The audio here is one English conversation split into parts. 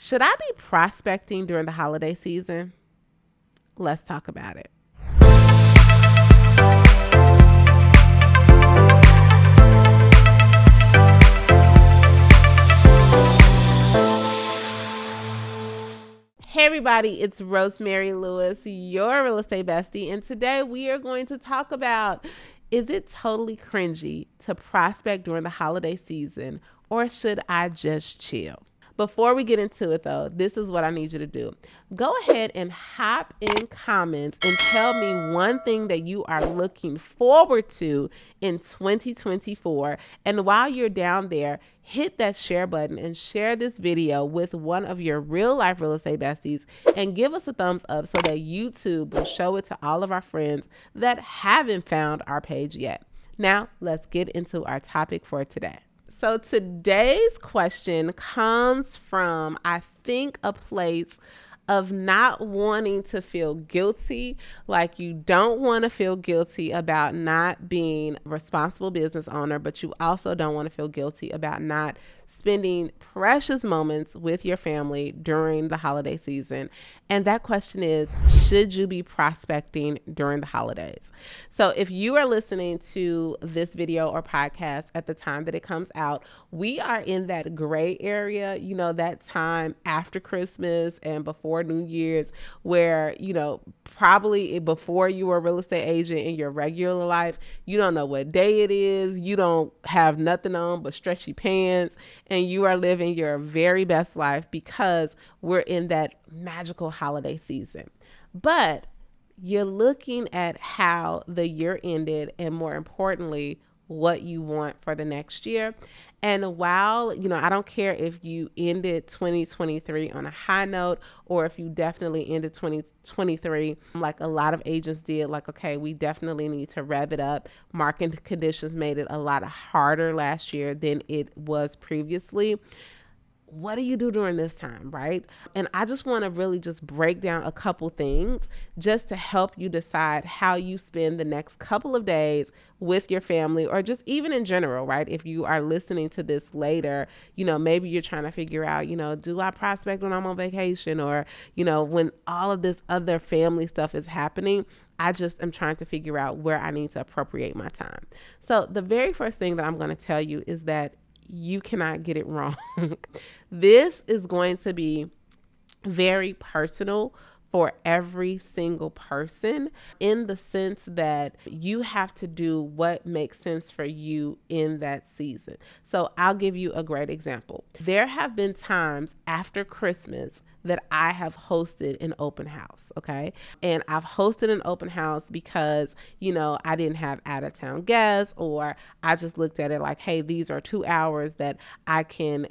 Should I be prospecting during the holiday season? Let's talk about it. Hey everybody, it's Rosemary Lewis, your real estate bestie, and today we are going to talk about, is it totally cringy to prospect during the holiday season, or should I just chill? Before we get into it though, this is what I need you to do. Go ahead and hop in comments and tell me one thing that you are looking forward to in 2024. And while you're down there, hit that share button and share this video with one of your real life real estate besties and give us a thumbs up so that YouTube will show it to all of our friends that haven't found our page yet. Now, let's get into our topic for today. So today's question comes from, I think, a place of not wanting to feel guilty. Like you don't want to feel guilty about not being a responsible business owner, but you also don't want to feel guilty about not spending precious moments with your family during the holiday season. And that question is, should you be prospecting during the holidays? So if you are listening to this video or podcast at the time that it comes out, we are in that gray area, that time after Christmas and before New Year's where, probably before you were a real estate agent in your regular life, you don't know what day it is. You don't have nothing on but stretchy pants, and you are living your very best life because we're in that magical holiday season. But you're looking at how the year ended and, more importantly, what you want for the next year. And while, I don't care if you ended 2023 on a high note or if you definitely ended 2023 like a lot of agents did, like, okay, we definitely need to rev it up. Market conditions made it a lot harder last year than it was previously. What do you do during this time, right? And I just want to really just break down a couple things just to help you decide how you spend the next couple of days with your family, or just even in general, right? If you are listening to this later, maybe you're trying to figure out, do I prospect when I'm on vacation, or, when all of this other family stuff is happening. I just am trying to figure out where I need to appropriate my time. So the very first thing that I'm going to tell you is that you cannot get it wrong. This is going to be very personal for every single person, in the sense that you have to do what makes sense for you in that season. So I'll give you a great example. There have been times after Christmas that I have hosted an open house, okay? And I've hosted an open house because, I didn't have out of town guests, or I just looked at it like, hey, these are 2 hours that I can,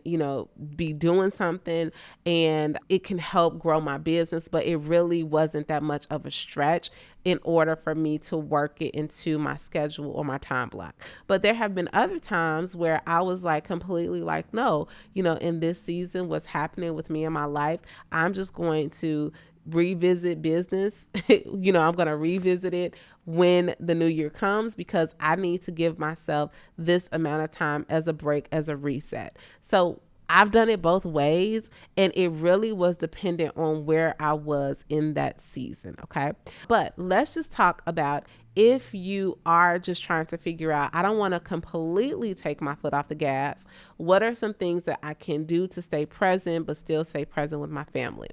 be doing something and it can help grow my business, but it really wasn't that much of a stretch in order for me to work it into my schedule or my time block. But there have been other times where I was like completely like, no, in this season, what's happening with me in my life, I'm just going to revisit business. I'm going to revisit it when the new year comes, because I need to give myself this amount of time as a break, as a reset. So I've done it both ways, and it really was dependent on where I was in that season, okay? But let's just talk about, if you are just trying to figure out, I don't want to completely take my foot off the gas, what are some things that I can do to stay present but still stay present with my family?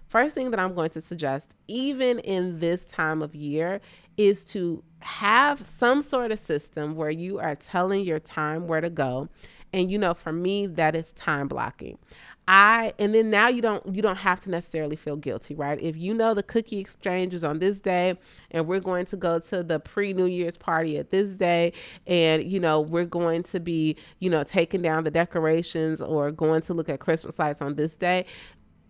First thing that I'm going to suggest, even in this time of year, is to have some sort of system where you are telling your time where to go. And for me, that is time blocking. And then now you don't have to necessarily feel guilty, right? If the cookie exchange is on this day, and we're going to go to the pre-New Year's party at this day, and we're going to be taking down the decorations or going to look at Christmas lights on this day.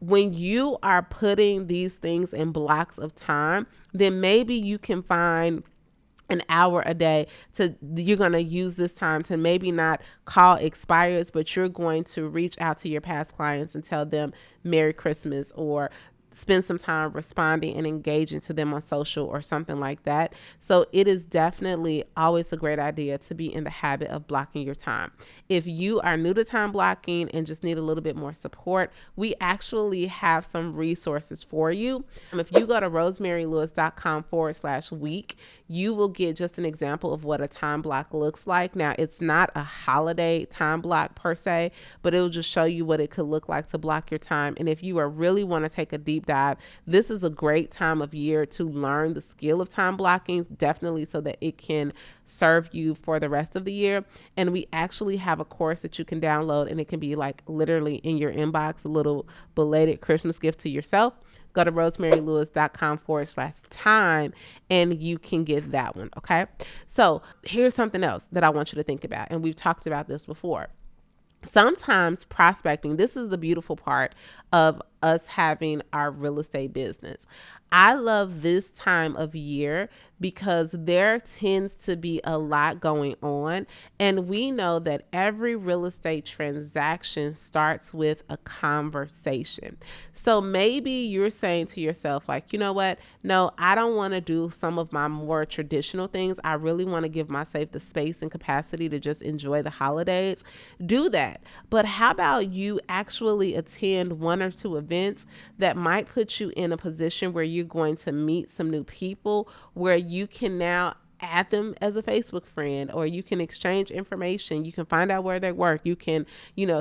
When you are putting these things in blocks of time, then maybe you can find an hour a day you're going to use this time to maybe not call expires, but you're going to reach out to your past clients and tell them Merry Christmas, or spend some time responding and engaging to them on social or something like that. So it is definitely always a great idea to be in the habit of blocking your time. If you are new to time blocking and just need a little bit more support, we actually have some resources for you. If you go to rosemarylewis.com/week, you will get just an example of what a time block looks like. Now, it's not a holiday time block per se, but it will just show you what it could look like to block your time. And if you are really want to take a deep dive, this is a great time of year to learn the skill of time blocking, definitely, so that it can serve you for the rest of the year. And we actually have a course that you can download, and it can be like literally in your inbox, a little belated Christmas gift to yourself. Go to rosemarylewis.com/time and you can get that one. Okay. So here's something else that I want you to think about. And we've talked about this before. Sometimes prospecting, this is the beautiful part of us having our real estate business. I love this time of year because there tends to be a lot going on. And we know that every real estate transaction starts with a conversation. So maybe you're saying to yourself, like, you know what? No, I don't want to do some of my more traditional things. I really want to give myself the space and capacity to just enjoy the holidays. Do that. But how about you actually attend one or two events that might put you in a position where you're going to meet some new people, where you can now add them as a Facebook friend, or you can exchange information. You can find out where they work. You can,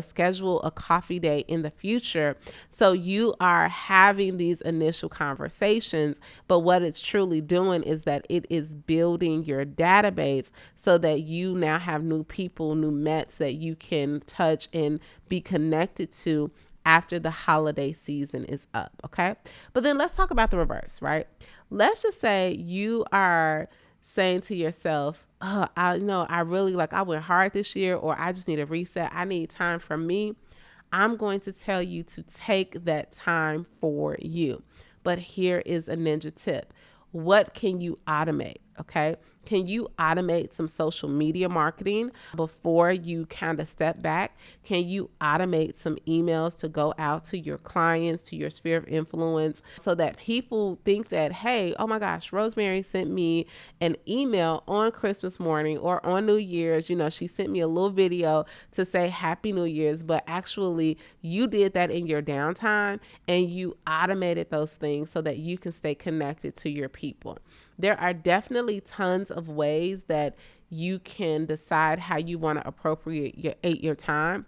schedule a coffee date in the future. So you are having these initial conversations, but what it's truly doing is that it is building your database so that you now have new people, new Mets that you can touch and be connected to after the holiday season is up. Okay. But then let's talk about the reverse, right? Let's just say you are saying to yourself, I went hard this year, or I just need a reset. I need time for me. I'm going to tell you to take that time for you. But here is a ninja tip. What can you automate? Okay. Can you automate some social media marketing before you kind of step back? Can you automate some emails to go out to your clients, to your sphere of influence, so that people think that, hey, oh my gosh, Rosemary sent me an email on Christmas morning or on New Year's. She sent me a little video to say Happy New Year's, but actually you did that in your downtime and you automated those things so that you can stay connected to your people. There are definitely tons of ways that you can decide how you want to appropriate your time.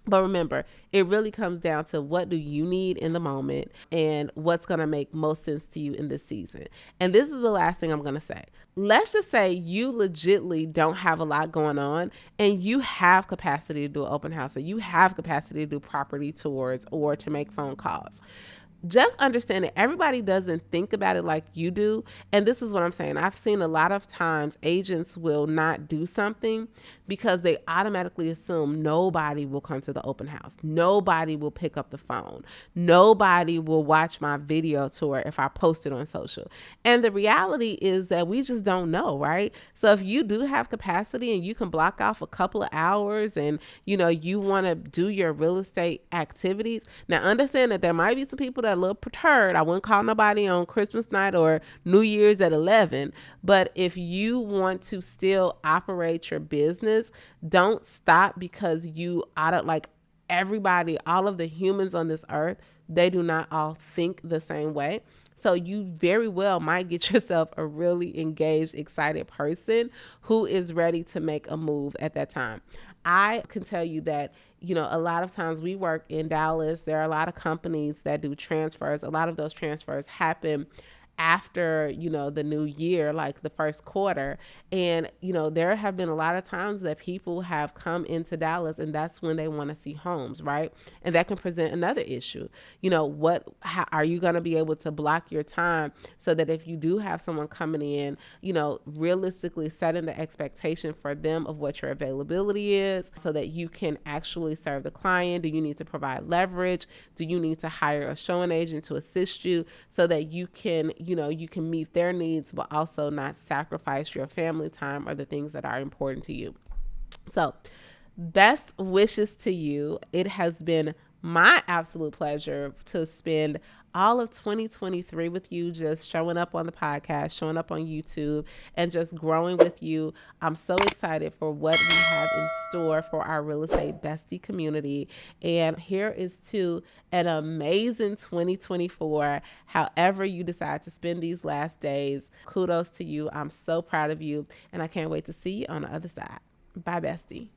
But remember, it really comes down to what do you need in the moment and what's going to make most sense to you in this season. And this is the last thing I'm going to say. Let's just say you legitimately don't have a lot going on and you have capacity to do an open house, or you have capacity to do property tours or to make phone calls. Just understand that everybody doesn't think about it like you do. And this is what I'm saying. I've seen a lot of times agents will not do something because they automatically assume nobody will come to the open house. Nobody will pick up the phone. Nobody will watch my video tour if I post it on social. And the reality is that we just don't know, right? So if you do have capacity and you can block off a couple of hours and, you want to do your real estate activities. Now, understand that there might be some people that a little perturbed. I wouldn't call nobody on Christmas night or New Year's at 11. But if you want to still operate your business, don't stop because everybody, all of the humans on this earth, they do not all think the same way. So you very well might get yourself a really engaged, excited person who is ready to make a move at that time. I can tell you that, a lot of times we work in Dallas. There are a lot of companies that do transfers. A lot of those transfers happen after, the new year, like the first quarter. And, there have been a lot of times that people have come into Dallas and that's when they want to see homes, right? And that can present another issue. How are you going to be able to block your time so that if you do have someone coming in, realistically setting the expectation for them of what your availability is so that you can actually serve the client? Do you need to provide leverage? Do you need to hire a showing agent to assist you so that you can meet their needs, but also not sacrifice your family time or the things that are important to you? So best wishes to you. It has been my absolute pleasure to spend all of 2023 with you, just showing up on the podcast, showing up on YouTube, and just growing with you. I'm so excited for what we have in store for our real estate bestie community. And here is to an amazing 2024. However, you decide to spend these last days, kudos to you. I'm so proud of you, and I can't wait to see you on the other side. Bye, bestie.